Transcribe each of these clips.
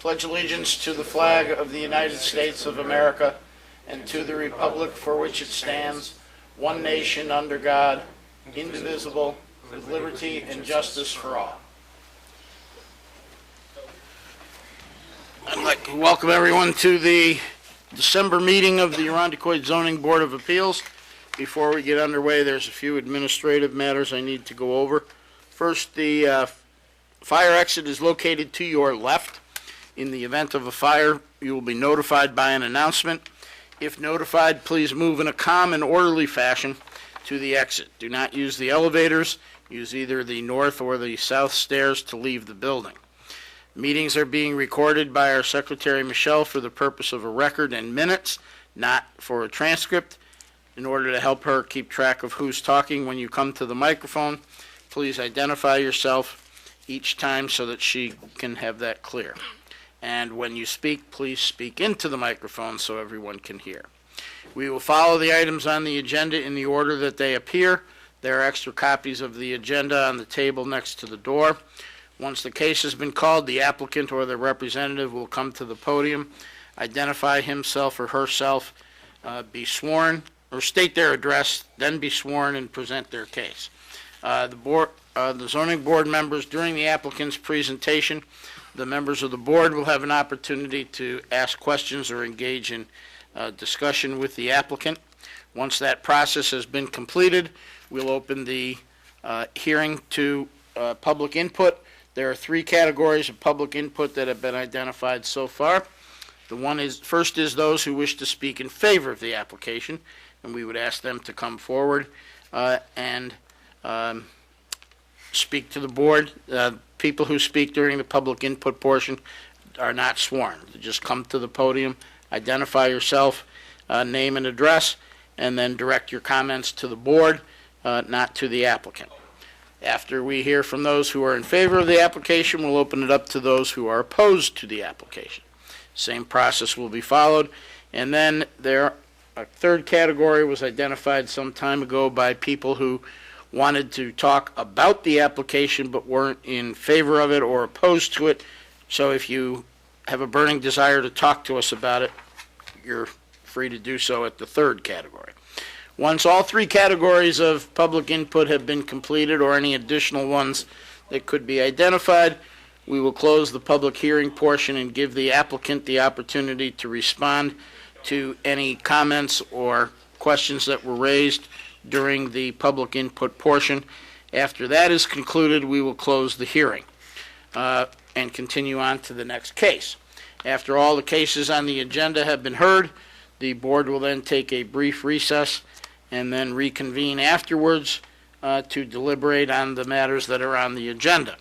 pledge allegiance to the flag of the United States of America and to the republic for which it stands, one nation under God, indivisible, with liberty and justice for all. I'd like to welcome everyone to the December meeting of the Irondequoit Zoning Board of Appeals. Before we get underway, there's a few administrative matters I need to go over. First, the fire exit is located to your left. In the event of a fire, you will be notified by an announcement. If notified, please move in a calm and orderly fashion to the exit. Do not use the elevators. Use either the north or the south stairs to leave the building. Meetings are being recorded by our Secretary, Michelle, for the purpose of a record and minutes, not for a transcript. In order to help her keep track of who's talking when you come to the microphone, please identify yourself each time so that she can have that clear. And when you speak, please speak into the microphone so everyone can hear. We will follow the items on the agenda in the order that they appear. There are extra copies of the agenda on the table next to the door. Once the case has been called, the applicant or their representative will come to the podium, identify himself or herself, be sworn, or state their address, then be sworn and present their case. The zoning board members, during the applicant's presentation, the members of the board will have an opportunity to ask questions or engage in discussion with the applicant. Once that process has been completed, we'll open the hearing to public input. There are three categories of public input that have been identified so far. First is those who wish to speak in favor of the application, and we would ask them to come forward and speak to the board. People who speak during the public input portion are not sworn. Just come to the podium, identify yourself, name and address, and then direct your comments to the board, not to the applicant. After we hear from those who are in favor of the application, we'll open it up to those who are opposed to the application. Same process will be followed. And then a third category was identified some time ago by people who wanted to talk about the application but weren't in favor of it or opposed to it. So if you have a burning desire to talk to us about it, you're free to do so at the third category. Once all three categories of public input have been completed, or any additional ones that could be identified, we will close the public hearing portion and give the applicant the opportunity to respond to any comments or questions that were raised during the public input portion. After that is concluded, we will close the hearing and continue on to the next case. After all the cases on the agenda have been heard, the board will then take a brief recess and then reconvene afterwards to deliberate on the matters that are on the agenda.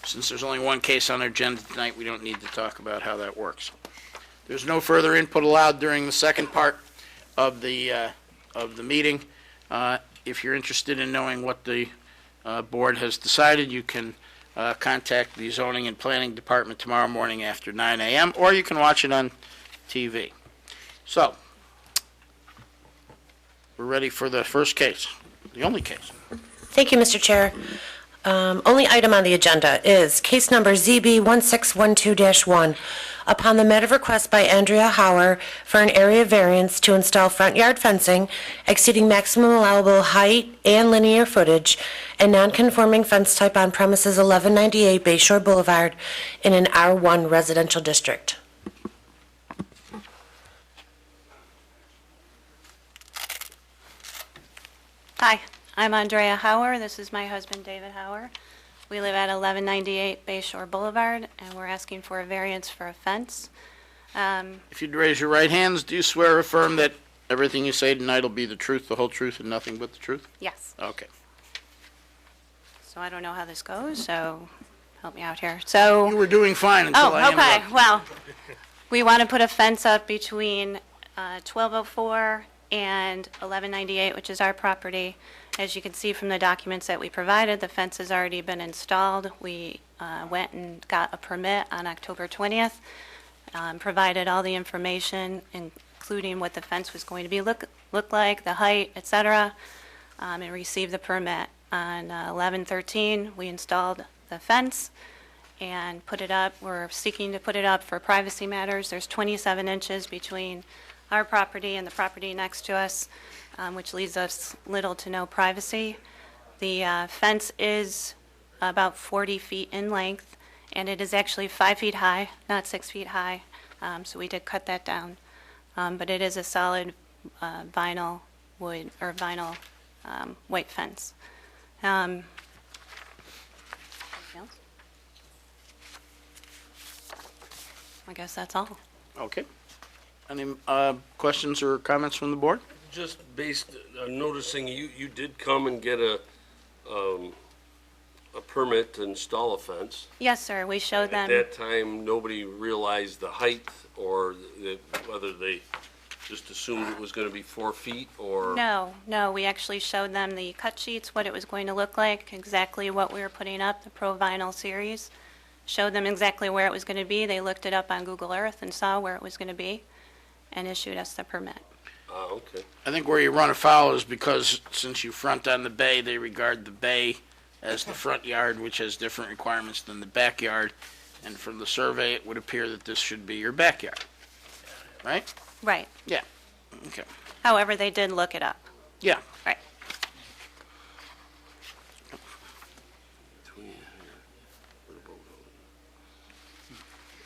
Since there's only one case on our agenda tonight, we don't need to talk about how that works. There's no further input allowed during the second part of the meeting. If you're interested in knowing what the board has decided, you can contact the Zoning and Planning Department tomorrow morning after 9 a.m., or you can watch it on TV. So, we're ready for the first case, the only case. Thank you, Mr. Chair. Only item on the agenda is case number ZB 1612-1. Upon the matter of request by Andrea Hauer for an area variance to install front yard fencing exceeding maximum allowable height and linear footage and non-conforming fence type on premises 1198 Bayshore Boulevard in an R1 residential district. Hi, I'm Andrea Hauer. This is my husband, David Hauer. We live at 1198 Bayshore Boulevard, and we're asking for a variance for a fence. If you'd raise your right hands, do you swear or affirm that everything you say tonight will be the truth, the whole truth, and nothing but the truth? Yes. Okay. So I don't know how this goes, so help me out here. So. You were doing fine until I okay. interrupted. Well, we want to put a fence up between 1204 and 1198, which is our property. As you can see from the documents that we provided, the fence has already been installed. We went and got a permit on October 20th, provided all the information, including what the fence was going to be look like, the height, etc., and received the permit. On 11/13, we installed the fence. and put it up. We're seeking to put it up for privacy matters. There's 27 inches between our property and the property next to us, which leaves us little to no privacy. The fence is about 40 feet in length, and it is actually 5 feet high, not 6 feet high, so we did cut that down. But it is a solid vinyl wood, or vinyl white fence. Anything else? I guess that's all. Okay. Any questions or comments from the board? Just based on noticing you did come and get a permit to install a fence. Yes, sir, we showed At them. that time, nobody realized the height or whether they just assumed it was going to be 4 feet or? No, we actually showed them the cut sheets, what it was going to look like, exactly what we were putting up, the Pro Vinyl series. Showed them exactly where it was going to be. They looked it up on Google Earth and saw where it was going to be and issued us the permit. Okay. I think where you run afoul is because since you front on the bay, they regard the bay as the front yard, which has different requirements than the backyard. And from the survey, it would appear that this should be your backyard, right? Right. Yeah. Okay. However, they did look it up. Yeah. Right.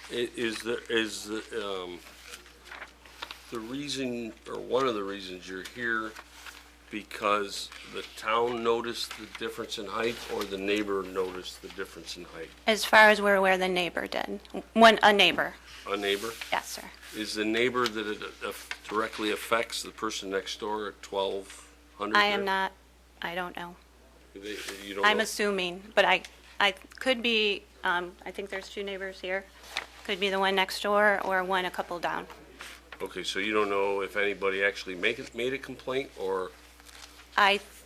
Is the reason, or one of the reasons you're here because the town noticed the difference in height or the neighbor noticed the difference in height? As far as we're aware, the neighbor did. A neighbor. A neighbor? Yes, sir. Is the neighbor that it directly affects the person next door at 1200? I am not, I don't know. You don't I'm know? assuming, but I could be, I think there's 2 neighbors here. Could be the one next door or one a couple down. Okay, so you don't know if anybody actually made a complaint or,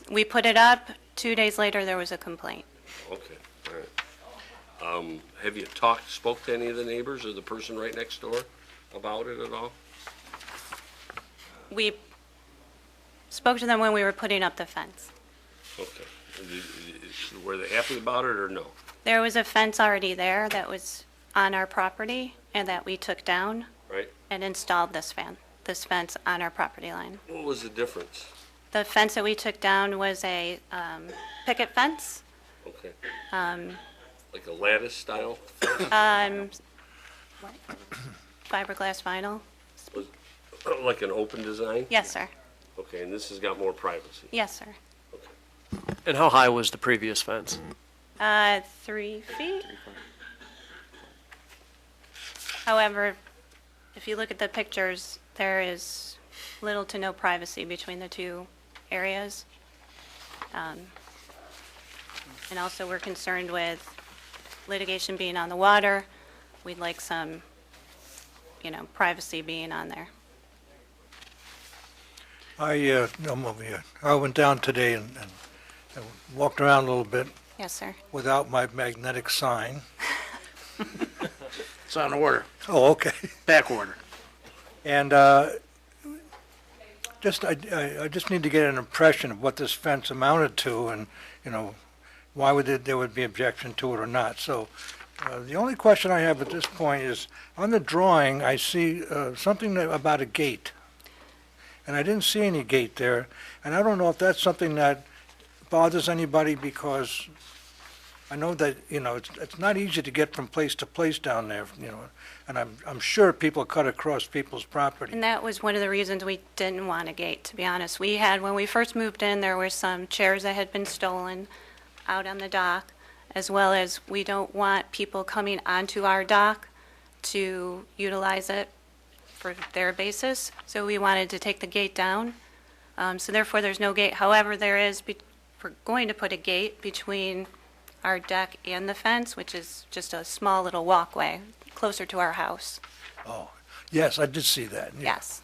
We put it up, 2 days later, there was a complaint. okay, all right. Have you spoke to any of the neighbors or the person right next door about it at all? We spoke to them when we were putting up the fence. Okay. Were they happy about it or no? There was a fence already there that was on our property and that we took down Right? and installed this fence on our property line. What was the difference? The fence that we took down was a picket fence. Okay. Like a lattice style fence? Fiberglass vinyl. Like an open design? Yes, sir. Okay, and this has got more privacy? Yes, sir. And how high was the previous fence? 3 feet. However, if you look at the pictures, there is little to no privacy between the 2 areas. And also, we're concerned with litigation being on the water. We'd like some, privacy being on there. I'm over here. I went down today and walked around a little bit Yes, sir. without my magnetic sign. It's on order. Oh, okay. Back order. And I just need to get an impression of what this fence amounted to, and why there would be objection to it or not. So the only question I have at this point is, on the drawing, I see something about a gate, and I didn't see any gate there, and I don't know if that's something that bothers anybody, because I know that it's not easy to get from place to place down there, and I'm sure people cut across people's property. And that was one of the reasons we didn't want a gate, to be honest. When we first moved in, there were some chairs that had been stolen out on the dock, as well as we don't want people coming onto our dock to utilize it for their basis. So we wanted to take the gate down. So therefore, there's no gate. However, we're going to put a gate between our deck and the fence, which is just a small little walkway closer to our house. Oh, yes, I did see that. Yeah. Yes.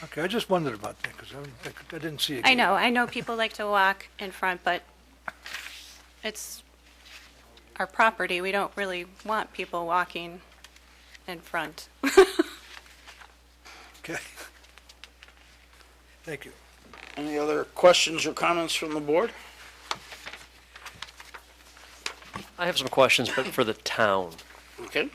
Okay, I just wondered about that, because I didn't see it. I know people like to walk in front, but it's our property. We don't really want people walking in front. Okay. Thank you. Any other questions or comments from the board? I have some questions, but for the town. Okay?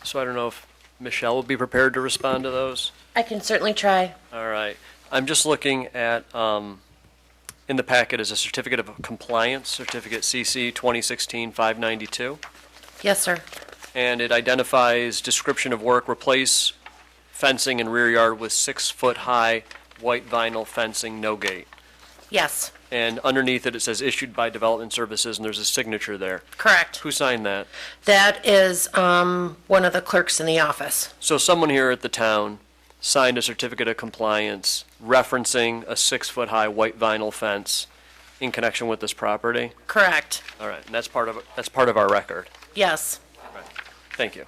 So I don't know if Michelle would be prepared to respond to those. I can certainly try. All right. I'm just looking at, in the packet is a certificate of compliance, certificate CC 2016-592. Yes, sir. And it identifies description of work, replace fencing in rear yard with 6-foot-high white vinyl fencing, no gate. Yes, And underneath it, it says issued by Development Services, and there's a signature there. correct. Who signed that? That is one of the clerks in the office. So someone here at the town signed a certificate of compliance referencing a 6-foot-high white vinyl fence in connection with this property? Correct. All right, and that's part of our record. Yes. Thank you.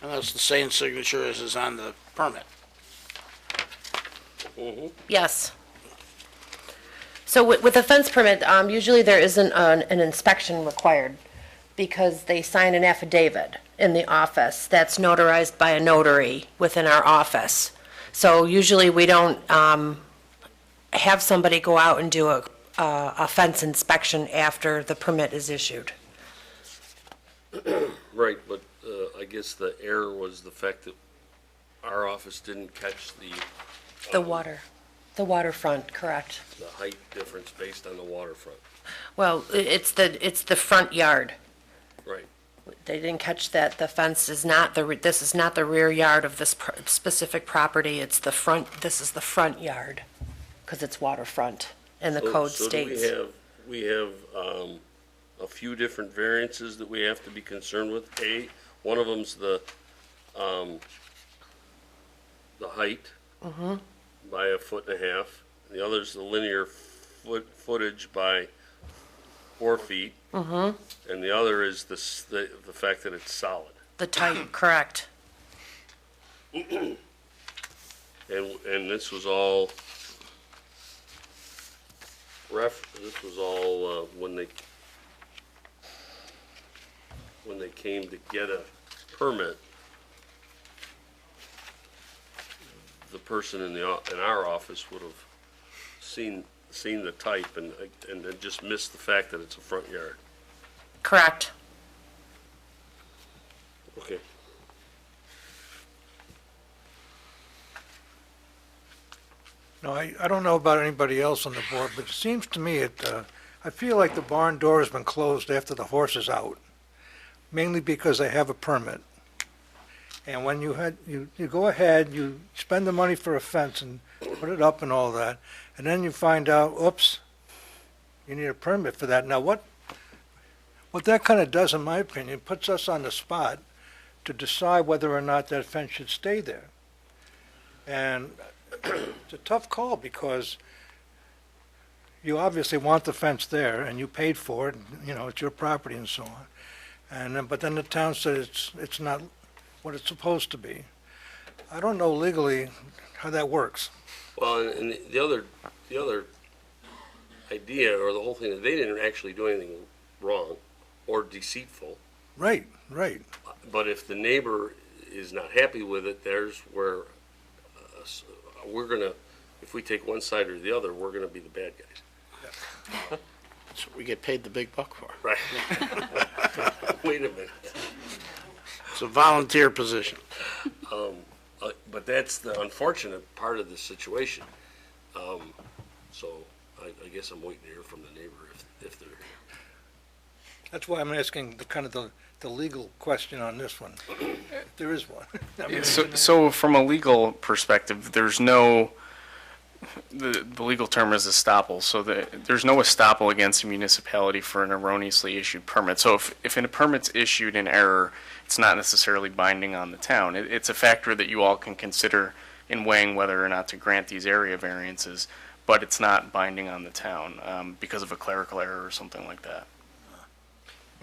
And that's the same signature as is on the permit. Yes. So with a fence permit, usually there isn't an inspection required because they sign an affidavit in the office that's notarized by a notary within our office. So usually we don't have somebody go out and do a fence inspection after the permit is issued. Right, but I guess the error was the fact that our office didn't catch The waterfront, correct. the height difference based on the waterfront. Well, it's the front yard. Right. They didn't catch that the fence is not this is not the rear yard of this specific property, it's the front, this is the front yard, because it's waterfront, and the code states. So do we have a few different variances that we have to be concerned with? One of them's the height by 1.5 feet. The other's the linear footage by 4 feet. And the other is the fact that it's solid. The type, correct. And this was all when they came to get a permit, the person in our office would have seen the type and then just missed the fact that it's a front yard. Correct. Okay. No, I don't know about anybody else on the board, but it seems to me I feel like the barn door has been closed after the horse is out, mainly because they have a permit. And when you go ahead, you spend the money for a fence and put it up and all that, and then you find out, oops, you need a permit for that. Now, what that kind of does, in my opinion, puts us on the spot to decide whether or not that fence should stay there. And it's a tough call because you obviously want the fence there and you paid for it, it's your property and so on. And then, but then the town said it's not what it's supposed to be. I don't know legally how that works. Well, and the other idea or the whole thing is they didn't actually do anything wrong or deceitful. Right. But if the neighbor is not happy with it, there's where if we take one side or the other, we're gonna be the bad guys. That's what we get paid the big buck for. Right. Wait a minute. It's a volunteer position. But that's the unfortunate part of the situation. So I guess I'm waiting to hear from the neighbor if they're here. That's why I'm asking the legal question on this one. If there is one. I mean, So from a legal perspective, there's no, the legal term is estoppel, so there's no estoppel against a municipality for an erroneously issued permit. So if a permit's issued in error, it's not necessarily binding on the town. It's a factor that you all can consider in weighing whether or not to grant these area variances, but it's not binding on the town because of a clerical error or something like that.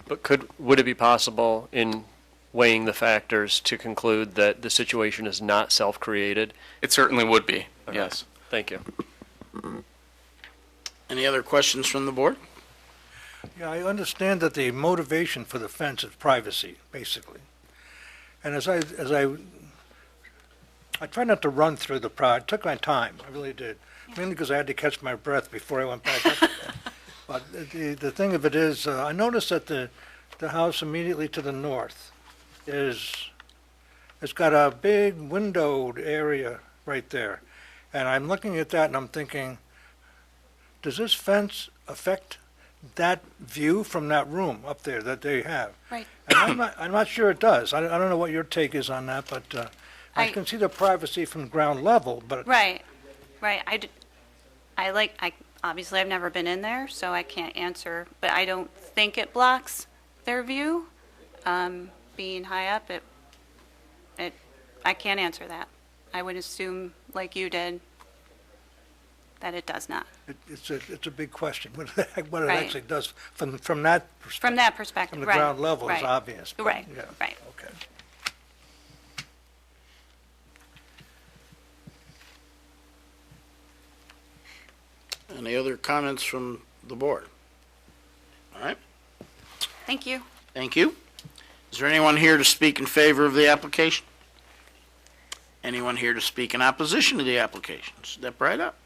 But would it be possible in weighing the factors to conclude that the situation is not self-created? It certainly would be, Okay. yes. Thank you. Any other questions from the board? Yeah, I understand that the motivation for the fence is privacy, basically. And as I try not to run through I took my time, I really did, mainly because I had to catch my breath before I went back up again. But the thing of it is, I noticed that the house immediately to the north it's got a big windowed area right there. And I'm looking at that and I'm thinking, does this fence affect that view from that room up there that they have? Right. And I'm not sure it does. I don't know what your take is on that, but I I- can see the privacy from ground level, but Right, right. Obviously, I've never been in there, so I can't answer, but I don't think it blocks their view. Being high up, I can't answer that. I would assume, like you did, that it does not. it's a big question. What it Right. actually does from that perspective. From that perspective, From the right. ground level is right, obvious. but, Right, yeah, right. Okay. Any other comments from the board? All right, Thank you. thank you. Is there anyone here to speak in favor of the application? Anyone here to speak in opposition to the application? Step right up.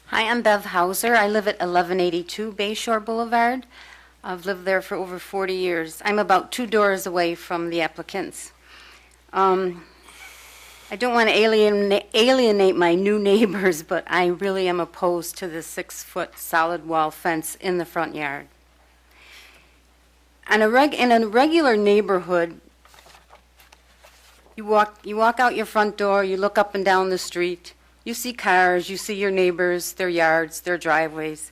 Hi, I'm Bev Hauser. I live at 1182 Bayshore Boulevard. I've lived there for over 40 years. I'm about 2 doors away from the applicants. I don't want to alienate my new neighbors, but I really am opposed to the 6-foot solid wall fence in the front yard. In a regular neighborhood, you walk out your front door, you look up and down the street, you see cars, you see your neighbors, their yards, their driveways.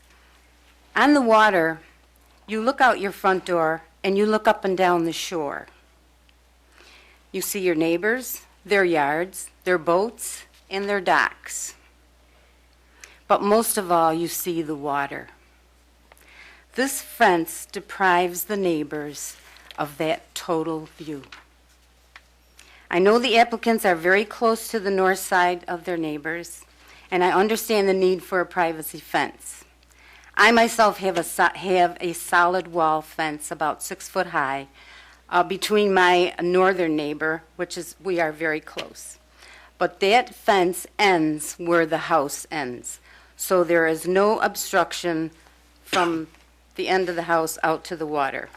On the water, you look out your front door and you look up and down the shore. You see your neighbors, their yards, their boats, and their docks. But most of all, you see the water. This fence deprives the neighbors of that total view. I know the applicants are very close to the north side of their neighbors, and I understand the need for a privacy fence. I myself have a solid wall fence about 6 foot high between my northern neighbor, we are very close. But that fence ends where the house ends. So there is no obstruction from the end of the house out to the water.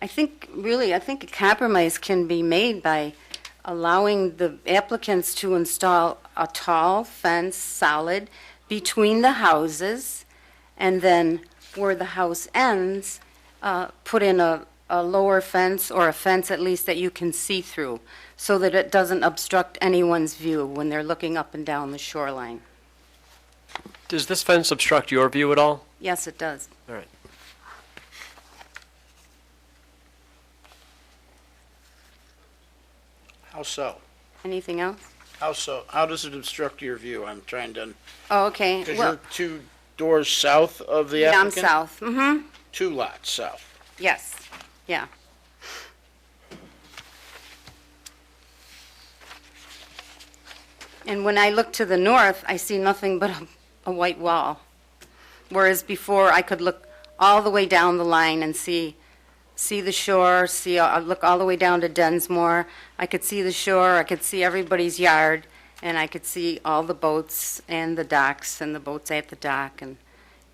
I think a compromise can be made by allowing the applicants to install a tall fence, solid, between the houses, and then where the house ends, put in a lower fence, or a fence at least that you can see through, so that it doesn't obstruct anyone's view when they're looking up and down the shoreline. Does this fence obstruct your view at all? Yes, it does. All right. How so? Anything else? How so? How does it obstruct your view? I'm trying to, Oh, okay. because Well, you're 2 doors south of the yeah, I'm applicant? south. Mm-hmm. 2 lots south. Yes. Yeah. And when I look to the north, I see nothing but a white wall. Whereas before, I could look all the way down the line and see the shore, look all the way down to Densmore. I could see the shore, I could see everybody's yard, and I could see all the boats and the docks and the boats at the dock, and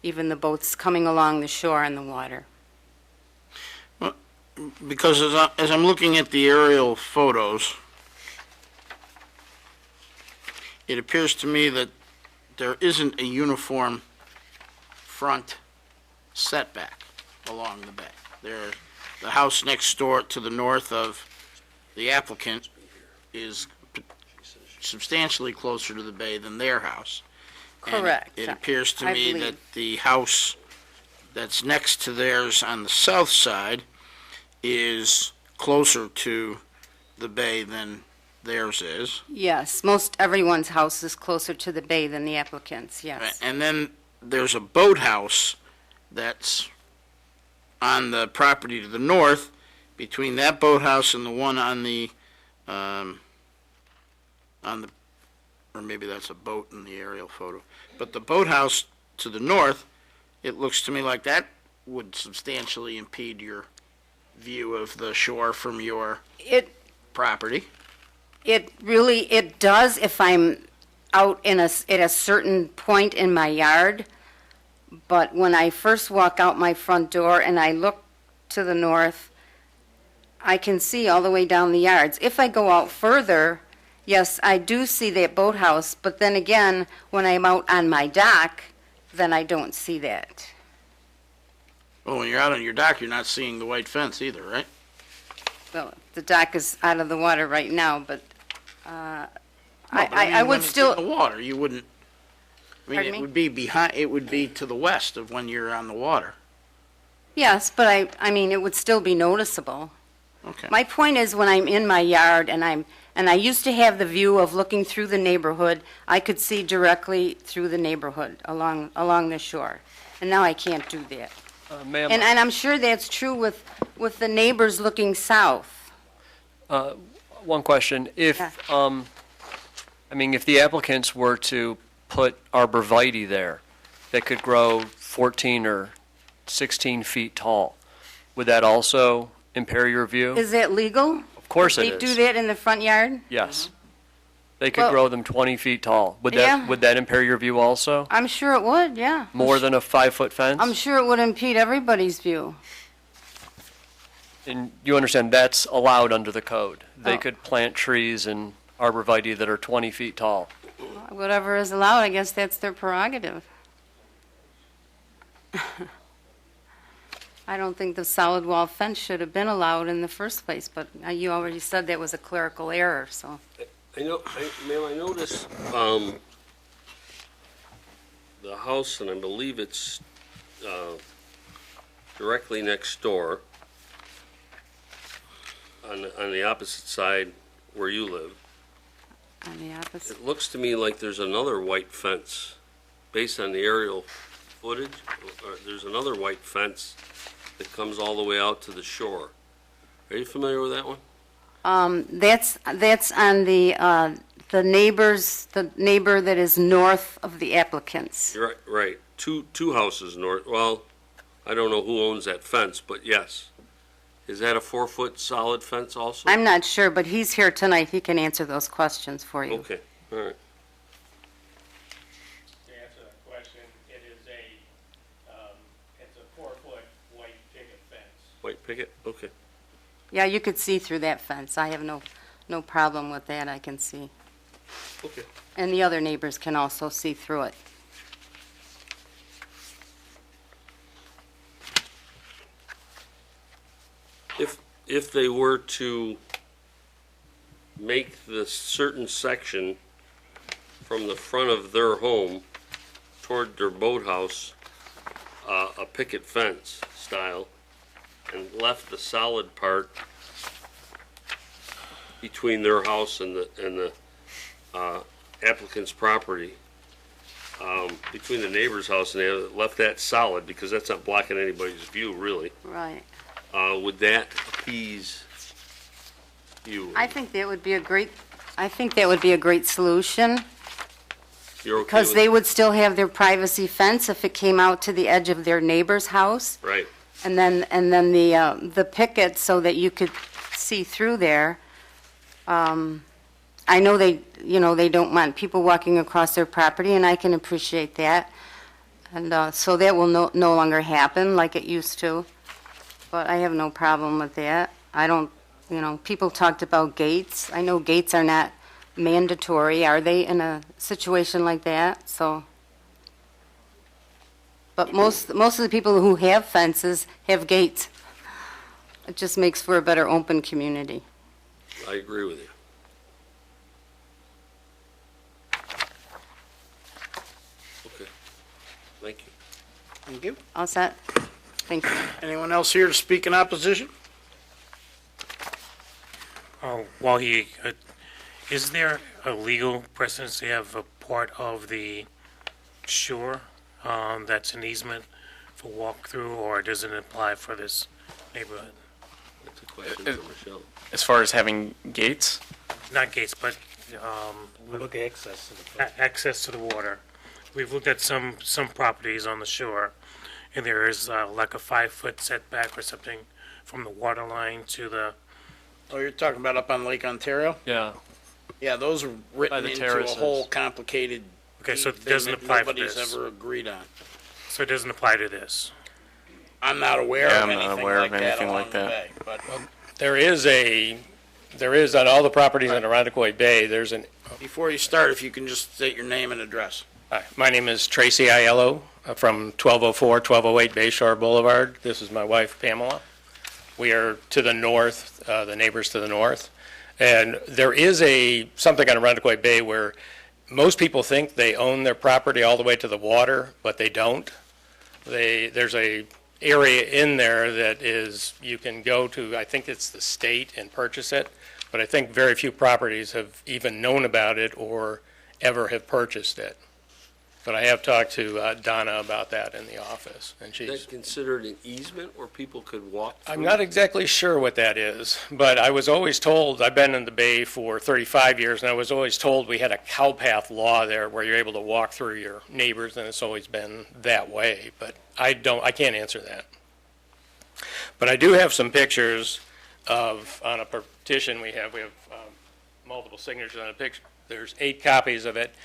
even the boats coming along the shore in the water. Because as I'm looking at the aerial photos, it appears to me that there isn't a uniform front setback along the bay. The house next door to the north of the applicant is substantially closer to the bay than their house. And Correct. it appears to I me believe. that the house that's next to theirs on the south side is closer to the bay than theirs is. Yes, most everyone's house is closer to the bay than the applicant's, yes. And then there's a boathouse that's on the property to the north. Between that boathouse and the one on the, or maybe that's a boat in the aerial photo. But the boathouse to the north, it looks to me like that would substantially impede your view of the shore from your It, property. it does if I'm out at a certain point in my yard. But when I first walk out my front door and I look to the north, I can see all the way down the yards. If I go out further, yes, I do see that boathouse, but then again, when I'm out on my dock, then I don't see that. Well, when you're out on your dock, you're not seeing the white fence either, right? Well, the dock is out of the water right now, but No, but I mean, would when it's still, in the water, you wouldn't, I mean, Pardon it me? would be behind, it would be to the west of when you're on the water. yes, but I mean, it would still be noticeable. Okay. My point is, when I'm in my yard and I used to have the view of looking through the neighborhood, I could see directly through the neighborhood along the shore. And now I can't do that. Ma'am, And I'm sure that's true with the neighbors looking south. one question. If, Yeah. I mean, if the applicants were to put arborvitae there that could grow 14 or 16 feet tall, would that also impair your view? Is that legal? Of course it They do is. that in the front yard? Yes. They could Well- grow them 20 feet tall. Yeah. Would that impair your view also? I'm sure it would, yeah. More than a 5-foot fence? I'm sure it would impede everybody's view. And you understand that's allowed under the code. They Oh. could plant trees and arborvitae that are 20 feet tall. Whatever is allowed, I guess that's their prerogative. I don't think the solid wall fence should have been allowed in the first place, but you already said that was a clerical error, so. Ma'am, I noticed, the house, and I believe it's, directly next door, on the opposite side where you live. On the opposite. It looks to me like there's another white fence, based on the aerial footage, there's another white fence that comes all the way out to the shore. Are you familiar with that one? That's on the neighbor that is north of the applicants. You're right, right. Two houses north, well, I don't know who owns that fence, but yes. Is that a 4-foot solid fence also? I'm not sure, but he's here tonight. He can answer those questions for you. Okay, all right. To answer that question, it is it's a 4-foot white picket fence. White picket, okay. Yeah, you could see through that fence. I have no problem with that. I can see. Okay. And the other neighbors can also see through it. If they were to make the certain section from the front of their home toward their boathouse, a picket fence style, and left the solid part between their house and the applicant's property, between the neighbor's house, and they left that solid, because that's not blocking anybody's view, really. Right. Would that appease you? I think that would be a great solution, You're okay because with they it? would still have their privacy fence if it came out to the edge of their neighbor's house. Right, And then the picket so that you could see through there. I know they don't want people walking across their property, and I can appreciate that. And so that will no longer happen like it used to. But I have no problem with that. I don't, people talked about gates. I know gates are not mandatory, are they, in a situation like that? So. But most of the people who have fences have gates. It just makes for a better open community. I agree with you. Okay, thank you. Thank you. All set? Thank you. Anyone else here to speak in opposition? While is there a legal precedence to have a part of the shore that's an easement for walkthrough, or does it apply for this neighborhood? That's a question for Michelle. As far as having gates, Not gates, but Look at access to the. access to the water. We've looked at some properties on the shore, and there is like a 5-foot setback or something from the water line to the, Oh, you're talking about up on Lake Ontario? Yeah. Yeah, those are By written the into terraces. a whole complicated okay, so deed it thing doesn't that apply for nobody's this. ever agreed on. So it doesn't apply to this. I'm not aware Yeah, of I'm not anything aware like of that anything along like the that. bay, but There is on all the properties in Arundecoy Bay, there's an, before you start, if you can just state your name and address. hi, my name is Tracy Aiello from 1204, 1208 Bayshore Boulevard. This is my wife Pamela. We are to the north, the neighbors to the north. And there is something on Arundecoy Bay where most people think they own their property all the way to the water, but they don't. There's a area in there that is, you can go to, I think it's the state, and purchase it, but I think very few properties have even known about it or ever have purchased it. But I have talked to Donna about that in the office, and Is that she's, considered an easement where people could walk through? I'm not exactly sure what that is, but I was always told, I've been in the Bay for 35 years, and I was always told we had a cow path law there where you're able to walk through your neighbors, and it's always been that way, but I can't answer that. But I do have some pictures on a petition we have multiple signatures on a picture. There's 8 copies of it,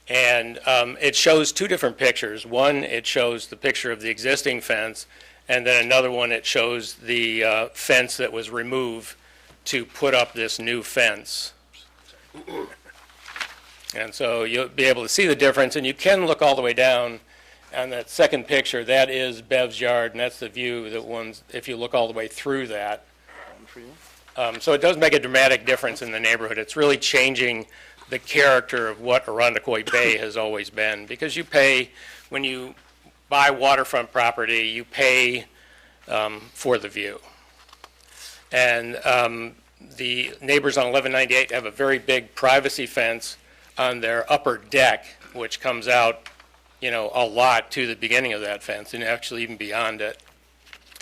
and it shows 2 different pictures. One, it shows the picture of the existing fence, and then another one, it shows the fence that was removed to put up this new fence. And so you'll be able to see the difference, and you can look all the way down. On that second picture, that is Bev's yard, and that's the view that if you look all the way through that. So it does make a dramatic difference in the neighborhood. It's really changing the character of what Arundecoy Bay has always been, because you pay, when you buy waterfront property, you pay for the view. And the neighbors on 1198 have a very big privacy fence on their upper deck, which comes out, a lot to the beginning of that fence, and actually even beyond it.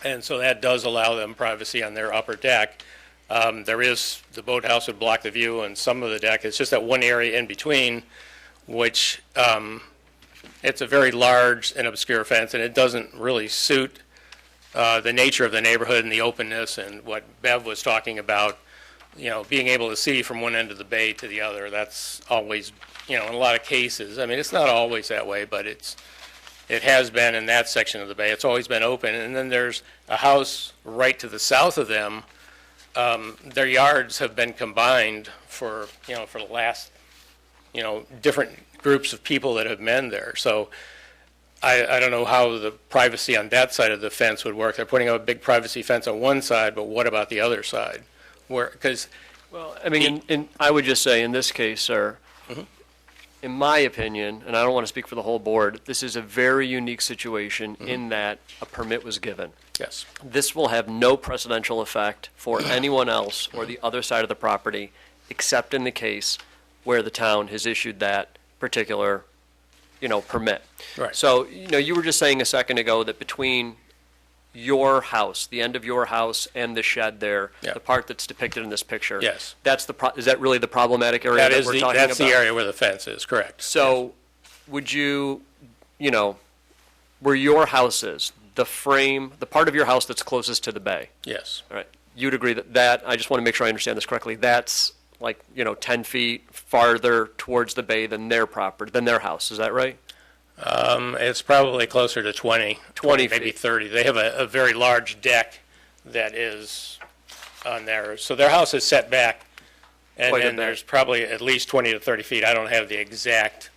And so that does allow them privacy on their upper deck. The boathouse would block the view, and some of the deck, it's just that one area in between, which, it's a very large and obscure fence, and it doesn't really suit the nature of the neighborhood and the openness and what Bev was talking about, being able to see from one end of the bay to the other. That's always, in a lot of cases, I mean, it's not always that way, but it has been in that section of the bay. It's always been open. And then there's a house right to the south of them. Their yards have been combined for the last, different groups of people that have been there. So I don't know how the privacy on that side of the fence would work. They're putting up a big privacy fence on one side, but what about the other side? Because Well, I mean, I would just say in this case, sir, in my opinion, and I don't want to speak for the whole board, this is a very unique situation in that a permit was given. yes, This will have no precedential effect for anyone else or the other side of the property, except in the case where the town has issued that particular, permit. Right. So, you were just saying a second ago that between your house, the end of your house and the shed there, Yeah. the part that's depicted in this picture. Yes. That's is that really the problematic area that that is we're talking about? that's the area where the fence is, correct. So, would you, where your house is, the part of your house that's closest to the bay, Yes, all right, you'd agree that, I just want to make sure I understand this correctly, that's like, 10 feet farther towards the bay than their house, is that right? it's probably closer to 20, 20 maybe feet. 30. They have a very large deck that is on there, so their house is set back, and Quite a then bit. there's probably at least 20 to 30 feet. I don't have the exact.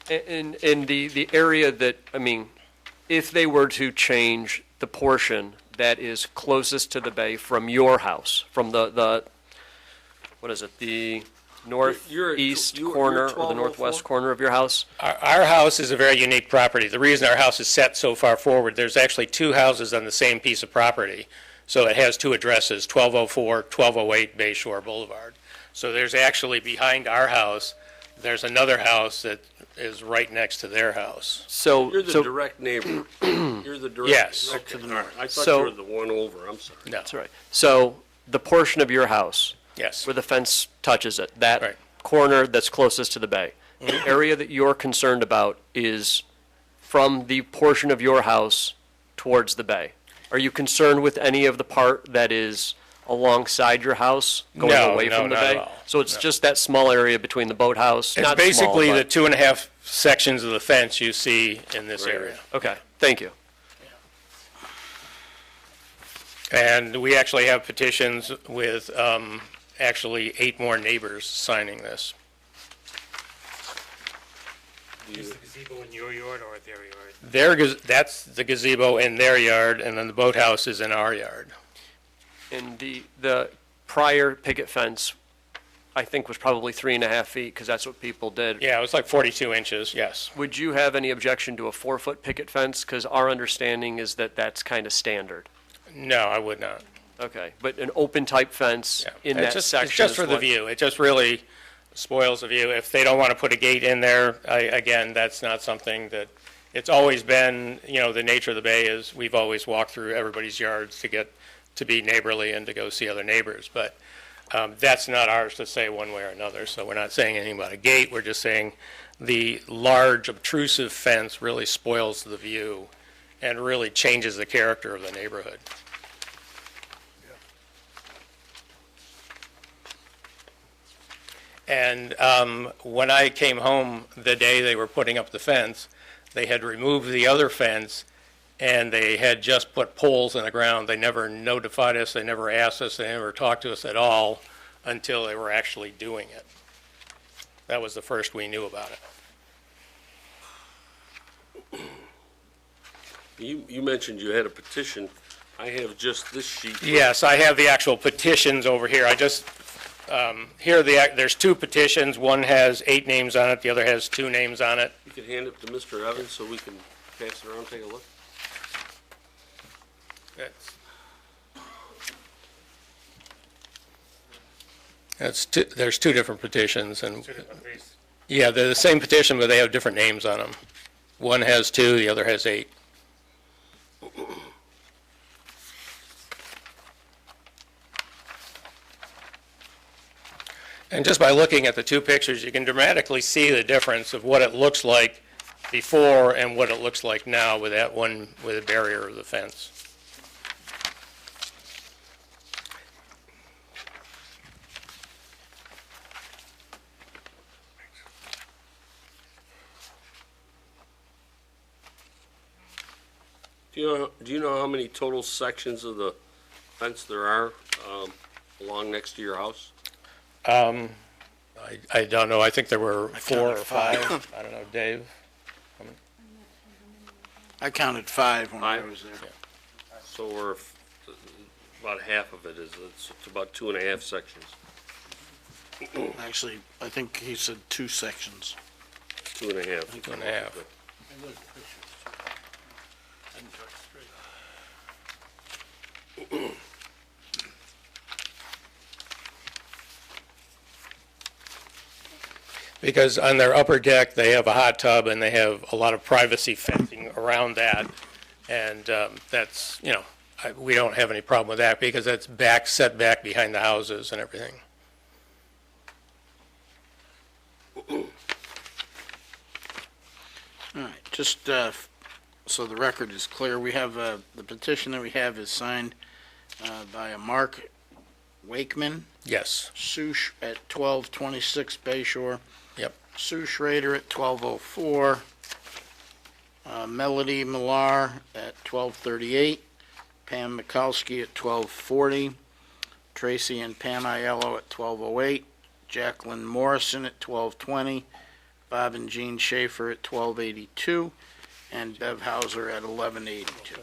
In the area that, I mean, if they were to change the portion that is closest to the bay from your house, from the what is it, the northeast you're corner or the 1204? northwest corner of your house? Our house is a very unique property. The reason our house is set so far forward, there's actually 2 houses on the same piece of property. So it has 2 addresses, 1204, 1208 Bayshore Boulevard. So there's actually behind our house, there's another house that is right next to their house. So, You're the direct neighbor. You're the direct. Yes. Okay, all right. I thought So- you were the one over. I'm sorry. No, that's right. So the portion of your house yes, where the fence touches it, that Right. corner that's closest to the bay, the area that you're concerned about is from the portion of your house towards the bay? Are you concerned with any of the part that is alongside your house going No, away no, from the not at bay? all. So it's just that small area between the boathouse? It's Not basically small, the but- 2.5 sections of the fence you see in this Right. area. Okay, thank you. And we actually have petitions with actually 8 more neighbors signing this. Is the gazebo in your yard or their yard? That's the gazebo in their yard, and then the boathouse is in our yard. And the prior picket fence, I think, was probably 3.5 feet, because that's what people did. Yeah, it was like 42 inches, yes. Would you have any objection to a 4-foot picket fence? Because our understanding is that that's kind of standard. No, I would not. Okay, but an open type fence Yeah. in It's that just- section It's just is for the what- view. It just really spoils the view. If they don't want to put a gate in there, again, that's not something that, it's always been, the nature of the bay is we've always walked through everybody's yards to get to be neighborly and to go see other neighbors. But that's not ours to say one way or another. So we're not saying anything about a gate. We're just saying the large obtrusive fence really spoils the view and really changes the character of the neighborhood. And when I came home the day they were putting up the fence, they had removed the other fence, and they had just put poles in the ground. They never notified us, they never asked us, they never talked to us at all until they were actually doing it. That was the first we knew about it. You mentioned you had a petition. I have just this sheet. Yes, I have the actual petitions over here. I just, there's 2 petitions. One has 8 names on it, the other has 2 names on it. You could hand it to Mr. Evans so we can pass it around, take a look. There's 2 different petitions, and, Two different things. yeah, they're the same petition, but they have different names on them. One has 2, the other has 8. And just by looking at the 2 pictures, you can dramatically see the difference of what it looks like before and what it looks like now with that one, with a barrier of the fence. Do you know how many total sections of the fence there are along next to your house? I don't know, I think there were 4 or counted 5. I don't know, Dave? I counted 5 when I 5? was there. So we're, about half of it is, it's about 2.5 sections. Actually, I think he said 2 sections. 2.5. 2.5. Because on their upper deck, they have a hot tub and they have a lot of privacy fencing around that. And that's, we don't have any problem with that because that's set back behind the houses and everything. All right, just so the record is clear, we have, the petition that we have is signed by a Mark Wakeman, Yes, Sue at 1226 Bay Shore. Yep. Sue Schrader at 1204. Melody Millar at 1238. Pam Mikowski at 1240. Tracy and Pam Aiello at 1208. Jacqueline Morrison at 1220. Bob and Jean Schaefer at 1282. And Bev Hauser at 1182.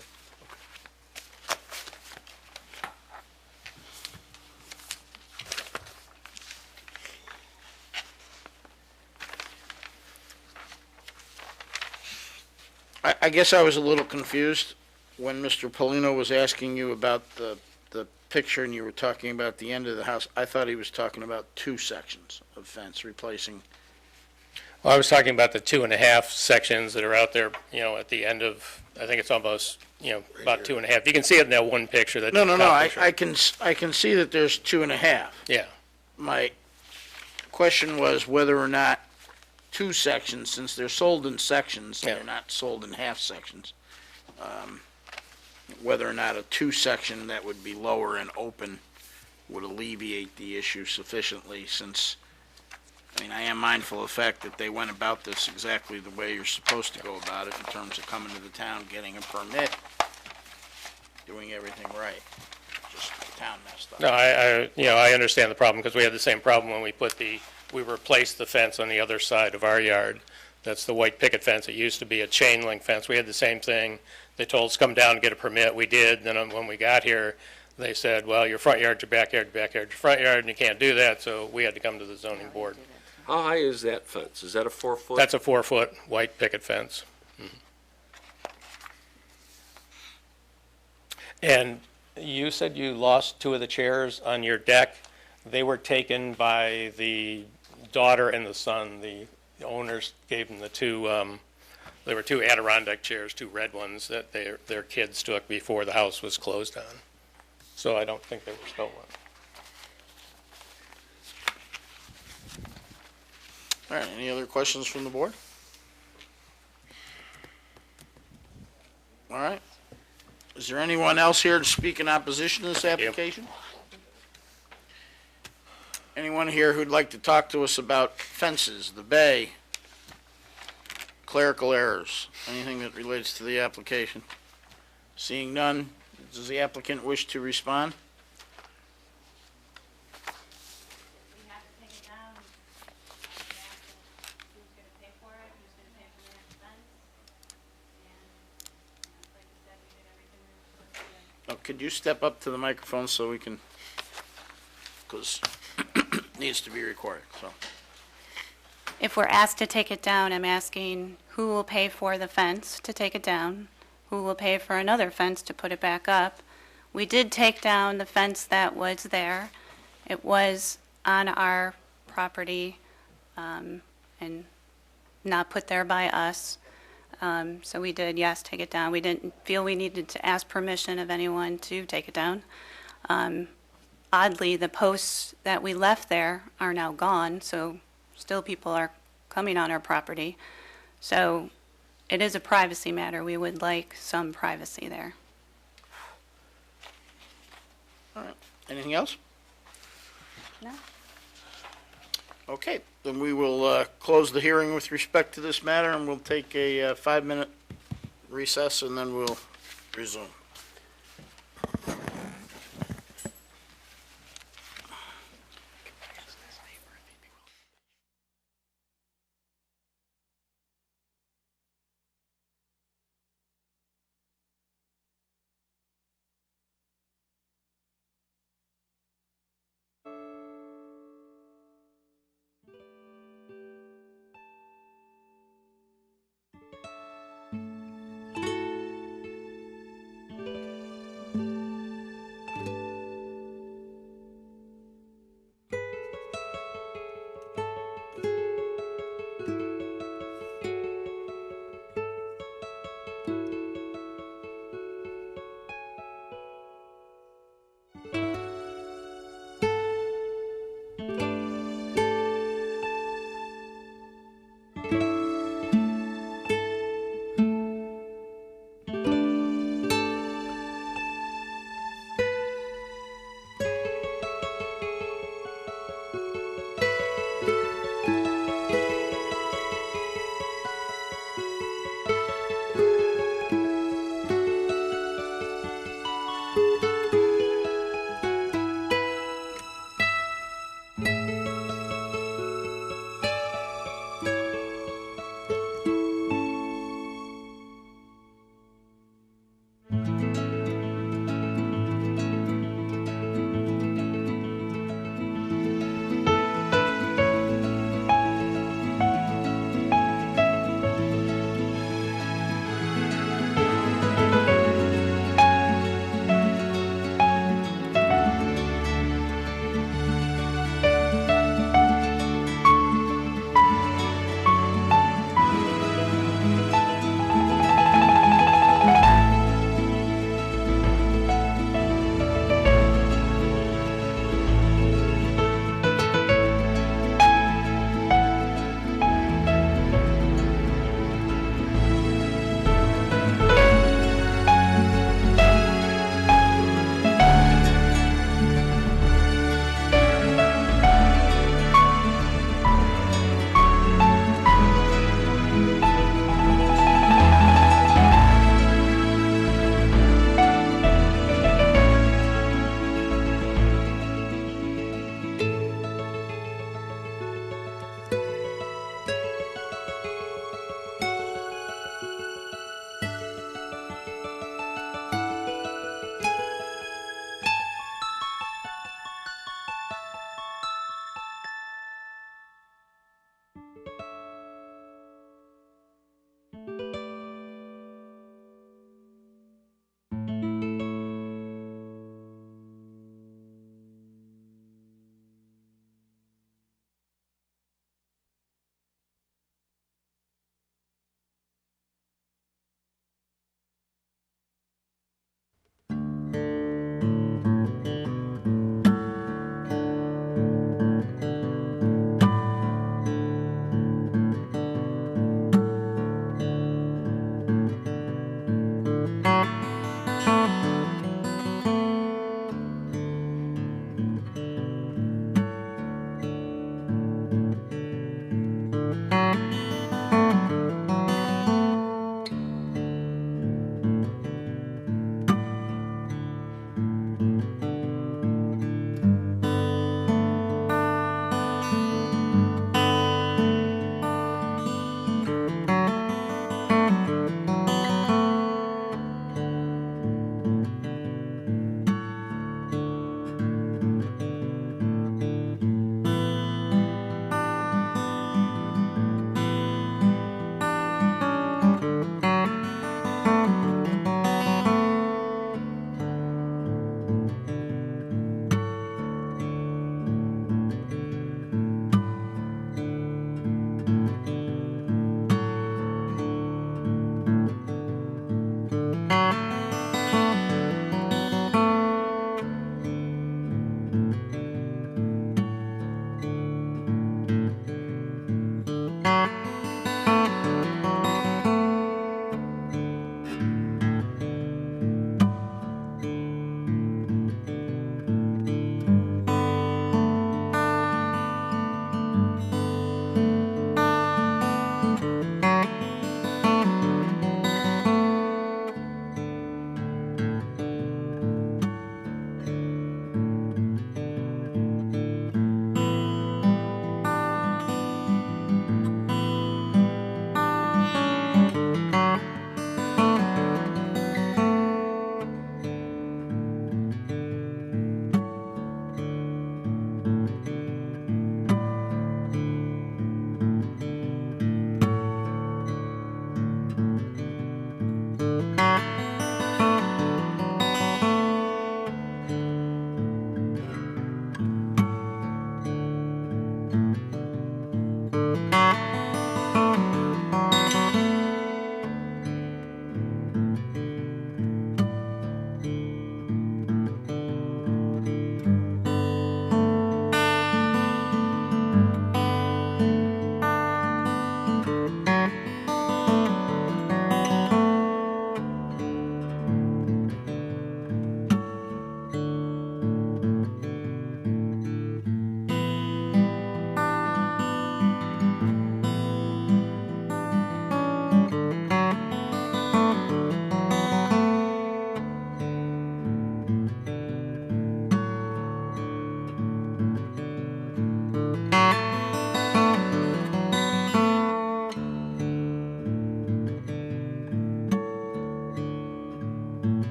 I guess I was a little confused when Mr. Polino was asking you about the picture and you were talking about the end of the house. I thought he was talking about 2 sections of fence replacing. well, I was talking about the 2.5 sections that are out there, at the end of, I think it's almost, about 2.5. You can see it in that one picture. That No, top picture. I can see that there's 2.5. Yeah. My question was whether or not two sections, since they're sold in sections, Yeah. they're not sold in half sections. Whether or not a two-section that would be lower and open would alleviate the issue sufficiently, since, I mean, I am mindful of the fact that they went about this exactly the way you're supposed to go about it in terms of coming to the town, getting a permit, doing everything right. Just the town messed up. No, I understand the problem, because we had the same problem when we replaced the fence on the other side of our yard. That's the white picket fence. It used to be a chain link fence. We had the same thing. They told us, come down and get a permit. We did. Then when we got here, they said, well, your front yard, your backyard, your front yard, and you can't do that, so we had to come to the zoning board. How high is that fence? Is that a 4-foot? That's a 4-foot white picket fence. And you said you lost two of the chairs on your deck. They were taken by the daughter and the son. The owners gave them the two, there were two Adirondack chairs, two red ones that their kids took before the house was closed on. So I don't think they were stolen. All right, any other questions from the board? All right. Is there anyone else here to speak in opposition to this application? Anyone here who'd like to talk to us about fences, the bay, clerical errors, anything that relates to the application? Seeing none, does the applicant wish to respond? We have to take it down. Who's going to pay for it? Who's going to pay for the next fence? And, like you said, we did everything we were supposed to do. Oh, could you step up to the microphone so we can, because it needs to be recorded, so. If we're asked to take it down, I'm asking who will pay for the fence to take it down? Who will pay for another fence to put it back up? We did take down the fence that was there. It was on our property and not put there by us. So we did, yes, take it down. We didn't feel we needed to ask permission of anyone to take it down. Oddly, the posts that we left there are now gone, so still people are coming on our property. So it is a privacy matter. We would like some privacy there. All right, anything else? No? Okay, then we will close the hearing with respect to this matter, and we'll take a 5-minute recess, and then we'll resume.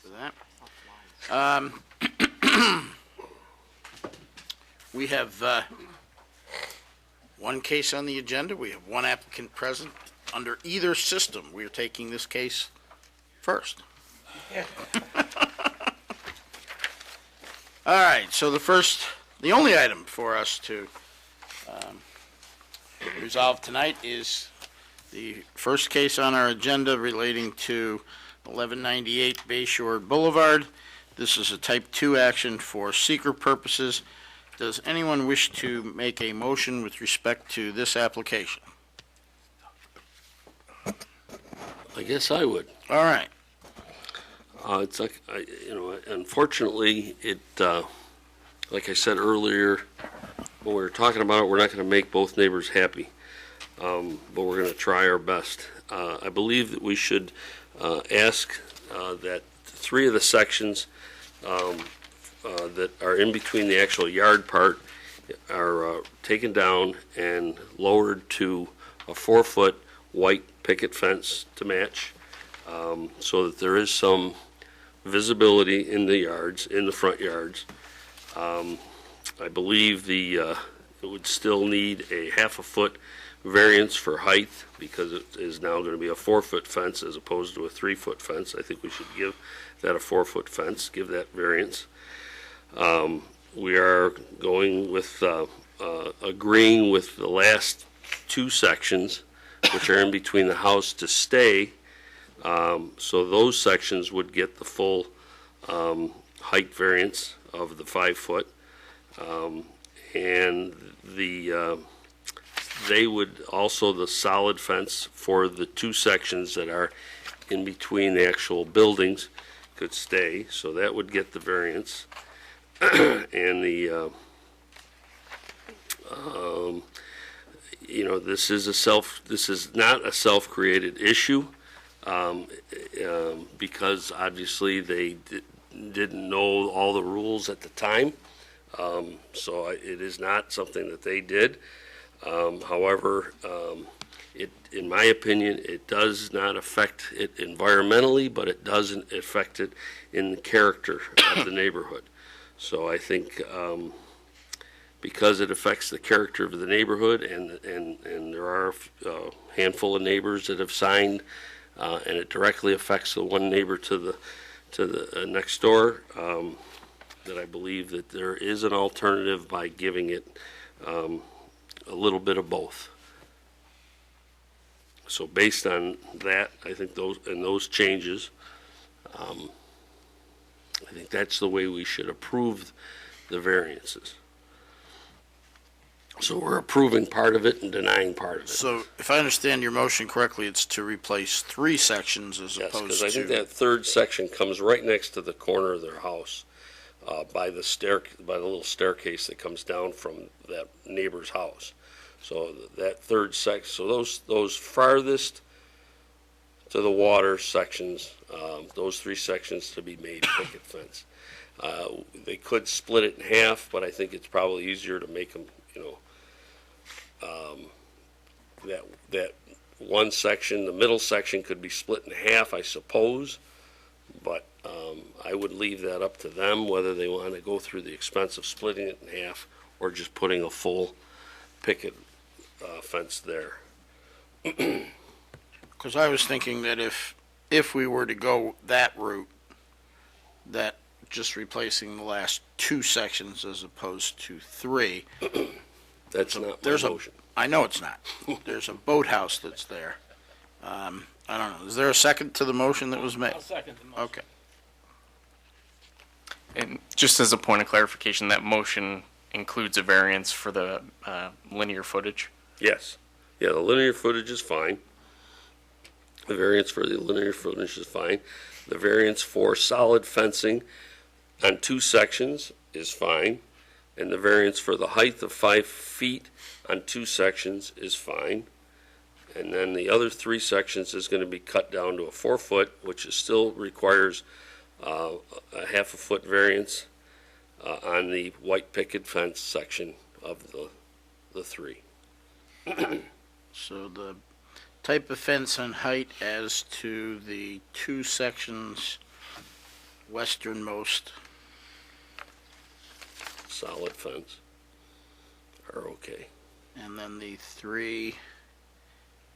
for that. We have one case on the agenda. We have one applicant present. Under either system, we are taking this case first. All right, so the only item for us to resolve tonight is the first case on our agenda relating to 1198 Bayshore Boulevard. This is a type 2 action for seeker purposes. Does anyone wish to make a motion with respect to this application? I guess I would. All right. It's like, unfortunately, like I said earlier, when we were talking about it, we're not going to make both neighbors happy, but we're going to try our best. I believe that we should ask that 3 of the sections that are in between the actual yard part are taken down and lowered to a 4-foot white picket fence to match, so that there is some visibility in the yards, in the front yards. I believe it would still need a 1/2 foot variance for height because it is now going to be a 4-foot fence as opposed to a 3-foot fence. I think we should give that a 4-foot fence, give that variance. We are going with, agreeing with the last 2 sections, which are in between the house, to stay. So those sections would get the full height variance of the 5-foot. And they would also, the solid fence for the 2 sections that are in between the actual buildings could stay. So that would get the variance. And this is not a self-created issue, because obviously they didn't know all the rules at the time. So it is not something that they did. However, in my opinion, it does not affect it environmentally, but it doesn't affect it in the character of the neighborhood. So I think because it affects the character of the neighborhood, and there are a handful of neighbors that have signed, and it directly affects the one neighbor to the next door, that I believe that there is an alternative by giving it a little bit of both. So based on that, I think those changes, I think that's the way we should approve the variances. So we're approving part of it and denying part of it. So if I understand your motion correctly, it's to replace 3 sections as Yes, opposed because I think to... that 3rd section comes right next to the corner of their house, by the little staircase that comes down from that neighbor's house. So that 3rd section, so those farthest to the water sections, those 3 sections to be made picket fence. They could split it in half, but I think it's probably easier to make them, that one section, the middle section could be split in half, I suppose, but I would leave that up to them, whether they want to go through the expense of splitting it in half or just putting a full picket fence there. Because I was thinking that if we were to go that route, that just replacing the last 2 sections as opposed to 3. That's not my There's motion. I know it's not. There's a boathouse that's there. I don't know. Is there a second to the motion that was made? I'll second the motion. Okay. And just as a point of clarification, that motion includes a variance for the linear footage? Yes. Yeah, the linear footage is fine. The variance for the linear footage is fine. The variance for solid fencing on 2 sections is fine. And the variance for the height of 5 feet on 2 sections is fine. And then the other 3 sections is going to be cut down to a 4-foot, which still requires a 1/2 foot variance on the white picket fence section of the 3. So the type of fence and height as to the 2 sections westernmost, Solid fence are okay. and then the 3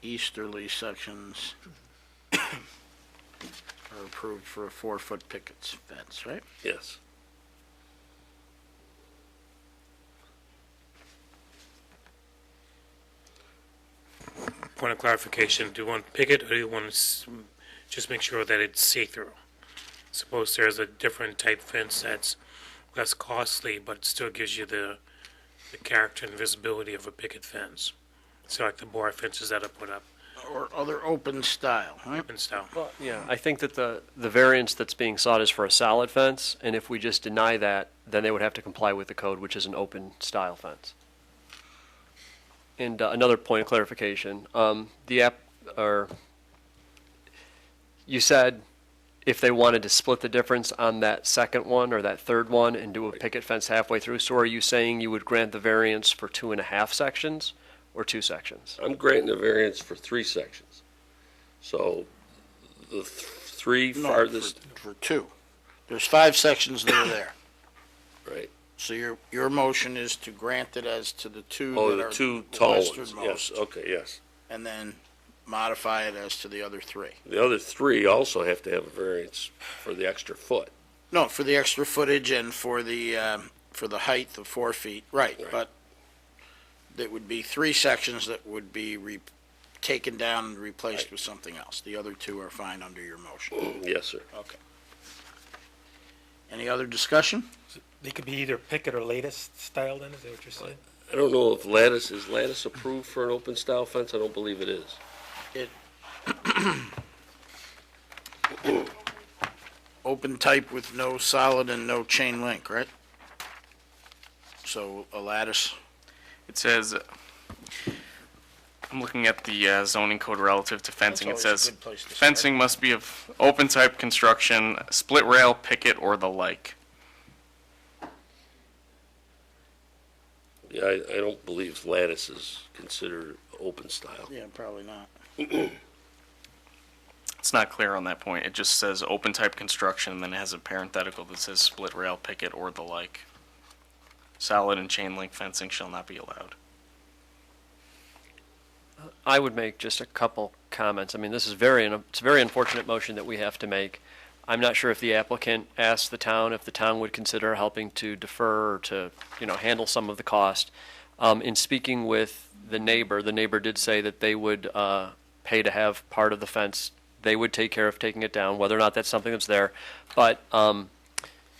easterly sections are approved for a 4-foot picket fence, right? Yes. Point of clarification, do you want picket, or do you want to just make sure that it's see-through? Suppose there's a different type fence that's less costly, but still gives you the character and visibility of a picket fence. So like the bar fences that are put up Or other open style, right? and stuff. Well, yeah, I think that the variance that's being sought is for a solid fence, and if we just deny that, then they would have to comply with the code, which is an open style fence. And another point of clarification, you said if they wanted to split the difference on that second one or that third one and do a picket fence halfway through, so are you saying you would grant the variance for 2.5 sections or 2 sections? I'm granting a variance for 3 sections. So the 3 No, farthest, for 2. There's 5 sections that are there. right? So your motion is to grant it as to the 2 Oh, that the are 2 tall ones, westernmost, yes, okay, yes. and then modify it as to the other 3. The other 3 also have to have a variance for the extra foot. No, for the extra footage and for the height of 4 feet, right, Right. but there would be 3 sections that would be taken down and replaced Right. with something else. The other 2 are fine under your motion. Yes, sir. Okay. Any other discussion? They could be either picket or lattice style then, is that what you're saying? I don't know if is lattice approved for an open style fence? I don't believe it is. Open type with no solid and no chain link, right? So a lattice, It says, I'm looking at the zoning code relative to fencing. It always a says, good place to start. fencing must be of open type construction, split rail, picket, or the like. Yeah, I don't believe lattice is considered open style. yeah, probably not. It's not clear on that point. It just says open type construction, and then it has a parenthetical that says split rail, picket, or the like. Solid and chain link fencing shall not be allowed. I would make just a couple comments. I mean, it's a very unfortunate motion that we have to make. I'm not sure if the applicant asked the town if the town would consider helping to defer or to, handle some of the cost. In speaking with the neighbor did say that they would pay to have part of the fence. They would take care of taking it down, whether or not that's something that's there. But,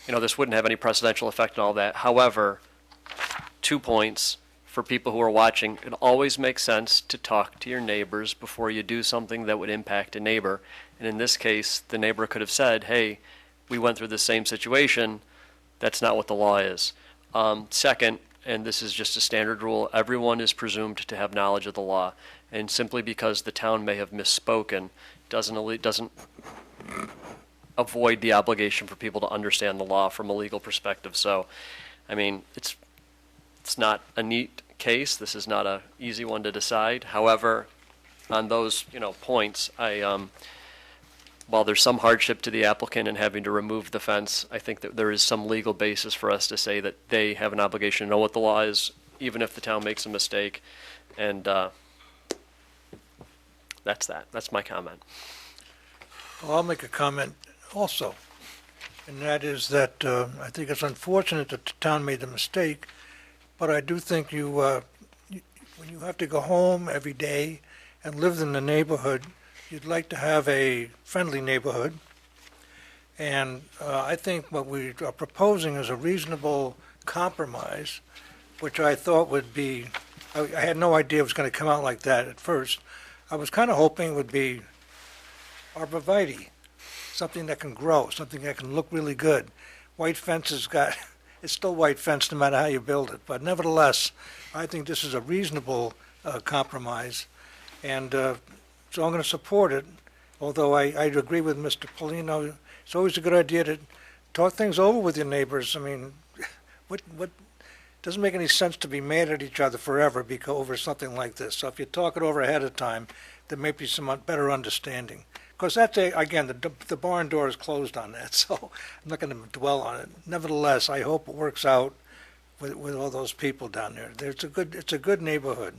this wouldn't have any precedential effect and all that. However, 2 points for people who are watching. It always makes sense to talk to your neighbors before you do something that would impact a neighbor. And in this case, the neighbor could have said, hey, we went through the same situation. That's not what the law is. Second, and this is just a standard rule, everyone is presumed to have knowledge of the law. And simply because the town may have misspoken doesn't avoid the obligation for people to understand the law from a legal perspective. So, I mean, it's not a neat case. This is not an easy one to decide. However, on those, points, while there's some hardship to the applicant in having to remove the fence, I think that there is some legal basis for us to say that they have an obligation to know what the law is, even if the town makes a mistake. And that's that. That's my comment. Well, I'll make a comment also, and that is that I think it's unfortunate that the town made the mistake, but I do think when you have to go home every day and live in the neighborhood, you'd like to have a friendly neighborhood. And I think what we are proposing is a reasonable compromise, which I thought would be, I had no idea it was going to come out like that at first. I was kind of hoping it would be arborvitae, something that can grow, something that can look really good. White fence it's still white fence no matter how you build it, but nevertheless, I think this is a reasonable compromise, and so I'm going to support it, although I agree with Mr. Polino. It's always a good idea to talk things over with your neighbors. I mean, what doesn't make any sense to be mad at each other forever over something like this. So if you talk it over ahead of time, there may be some better understanding. Because that's again, the barn door is closed on that, so I'm not going to dwell on it. Nevertheless, I hope it works out with all those people down there. It's a good neighborhood.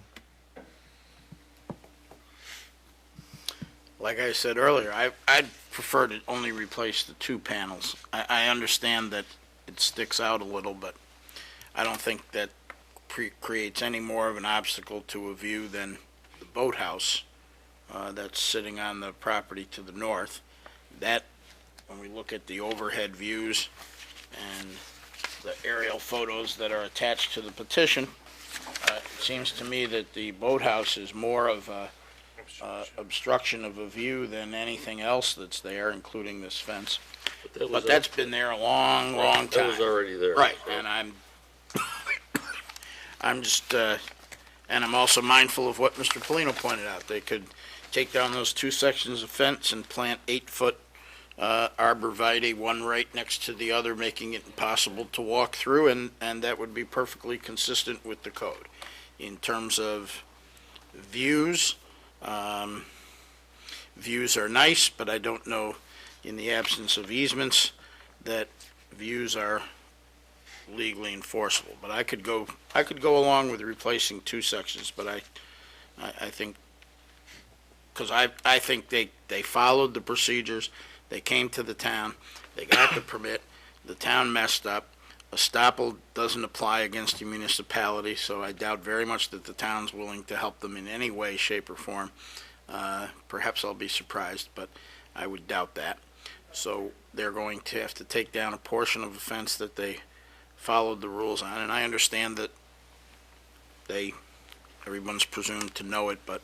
Like I said earlier, I'd prefer to only replace the 2 panels. I understand that it sticks out a little, but I don't think that creates any more of an obstacle to a view than the boathouse that's sitting on the property to the north. That, when we look at the overhead views and the aerial photos that are attached to the petition, it seems to me that the boathouse is more of a obstruction of a view than anything else that's there, including this fence. But that's been there a long, long time. That was already there. Right, and I'm just, and I'm also mindful of what Mr. Polino pointed out. They could take down those 2 sections of fence and plant 8-foot arborvitae, one right next to the other, making it impossible to walk through, and that would be perfectly consistent with the code. In terms of views, views are nice, but I don't know, in the absence of easements, that views are legally enforceable. But I could go along with replacing 2 sections, but I think, because I think they followed the procedures, they came to the town, they got the permit, the town messed up, estoppel doesn't apply against the municipality, so I doubt very much that the town's willing to help them in any way, shape, or form. Perhaps I'll be surprised, but I would doubt that. So they're going to have to take down a portion of the fence that they followed the rules on, and I understand that everyone's presumed to know it, but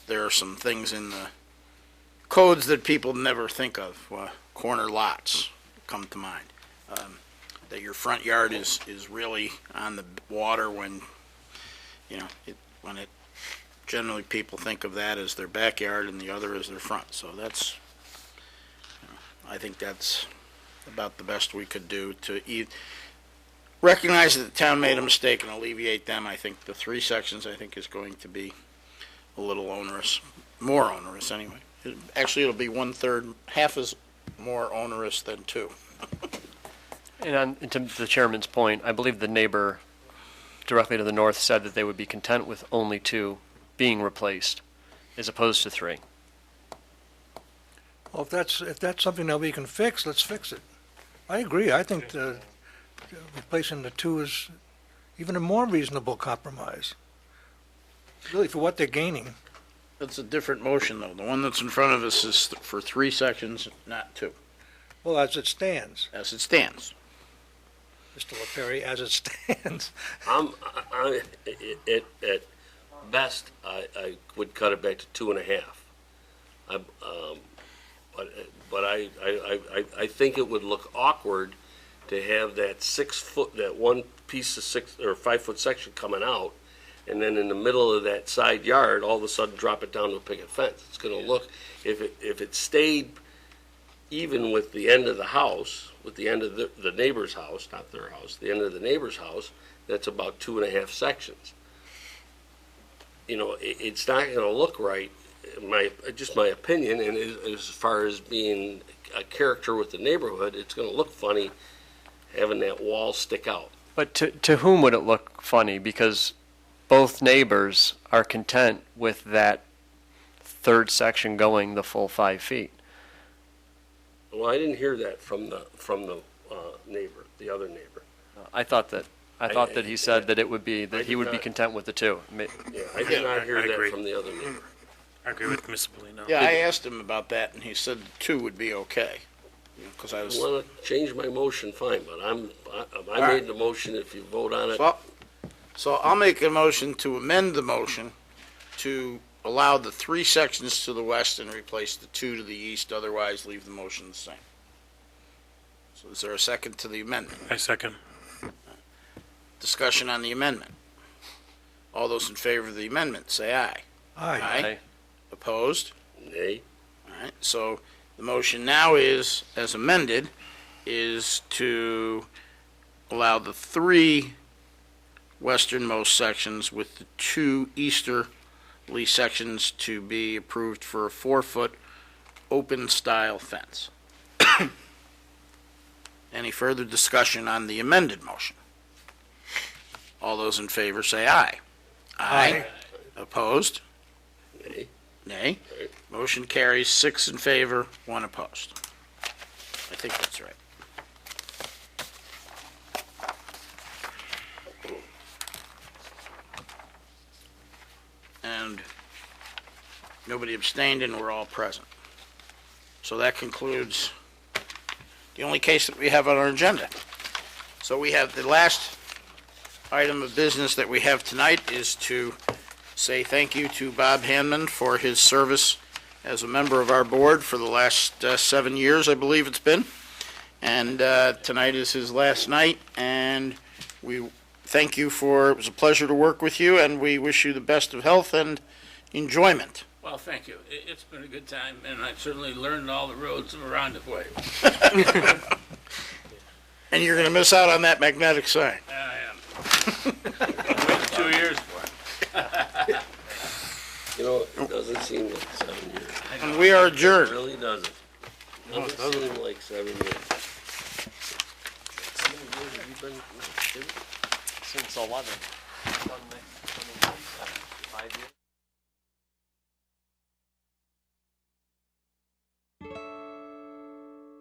there are some things in the codes that people never think of. Corner lots come to mind. That your front yard is really on the water when, generally people think of that as their backyard and the other as their front. So that's, I think that's about the best we could do to recognize that the town made a mistake and alleviate them. I think the 3 sections, is going to be a little onerous, more onerous anyway. Actually, it'll be 1/3, half as more onerous than 2. And to the chairman's point, I believe the neighbor directly to the north said that they would be content with only 2 being replaced, as opposed to 3. Well, if that's something that we can fix, let's fix it. I agree. I think replacing the 2 is even a more reasonable compromise, really, for what they're gaining. That's a different motion, though. The one that's in front of us is for 3 sections, not 2. Well, as it stands, As it stands. Mr. LaPerry, as it stands. At best, I would cut it back to 2.5. But I think it would look awkward to have that 6-foot, that one piece of 6 or 5-foot section coming out, and then in the middle of that side yard, all of a sudden drop it down to a picket fence. It's going to look, if it stayed even with the end of the house, with the end of the neighbor's house, not their house, the end of the neighbor's house, that's about 2.5 sections. It's not going to look right, just my opinion, and as far as being a character with the neighborhood, it's going to look funny having that wall stick out. But to whom would it look funny? Because both neighbors are content with that 3rd section going the full 5 feet. Well, I didn't hear that from the neighbor, the other neighbor. I thought that he said that it would be, that he would be content with the 2. Yeah, I did not hear I that agree. from the other neighbor. I agree with Mr. Polino. Yeah, I asked him about that, and he said 2 would be okay. Because I I was, want to change my motion, fine, but I right. made the motion. If you vote on it, so I'll make a motion to amend the motion to allow the 3 sections to the west and replace the 2 to the east, otherwise leave the motion the same. So is there a second to the amendment? I second. Discussion on the amendment. All those in favor of the amendment, say aye. Aye. Aye. Opposed? nay. All right, so the motion now is, as amended, is to allow the 3 westernmost sections with the 2 easterly sections to be approved for a 4-foot open-style fence. Any further discussion on the amended motion? All those in favor say aye. Aye. Opposed? Nay. Nay. Right. Motion carries 6 in favor, 1 opposed. I think that's right. And nobody abstained, and we're all present. So that concludes the only case that we have on our agenda. So we have the last item of business that we have tonight is to say thank you to Bob Hanman for his service as a member of our board for the last 7 years, I believe it's been. And tonight is his last night, and we thank you it was a pleasure to work with you, and we wish you the best of health and enjoyment. Well, thank you. It's been a good time, and I've certainly learned all the roads of Arundequoit. And you're going to miss out on that magnetic sign. I am. I waited 2 years for it. You know, it doesn't seem like 7 years. And we are It adjourned. really doesn't. Doesn't seem like 7 years. How many years have you been in the city? Since 11. 5 years.